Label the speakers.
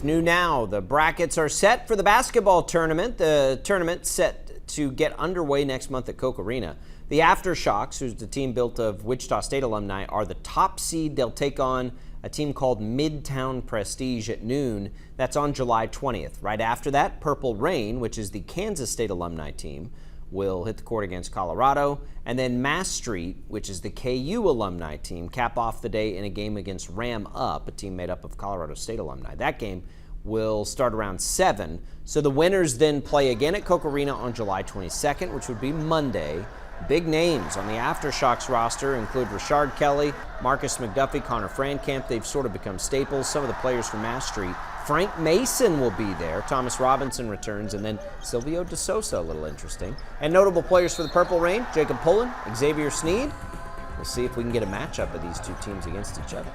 Speaker 1: New now, the brackets are set for the basketball tournament. The tournament set to get underway next month at Koch Arena. The Aftershocks, who's the team built of Wichita State alumni, are the top seed. They'll take on a team called Midtown Prestige at noon. That's on July 20th. Right after that, Purple Rain, which is the Kansas State alumni team, will hit the court against Colorado. And then Mass Street, which is the KU alumni team, cap off the day in a game against Ram Up, a team made up of Colorado State alumni. That game will start around 7. So the winners then play again at Koch Arena on July 22nd, which would be Monday. Big names on the Aftershocks roster include Rashard Kelly, Marcus McDuffie, Connor Frankamp. They've sort of become staples. Some of the players from Mass Street. Frank Mason will be there. Thomas Robinson returns, and then Silvio De Sosa, a little interesting. And notable players for the Purple Rain, Jacob Pullen, Xavier Sneed. We'll see if we can get a matchup of these two teams against each other.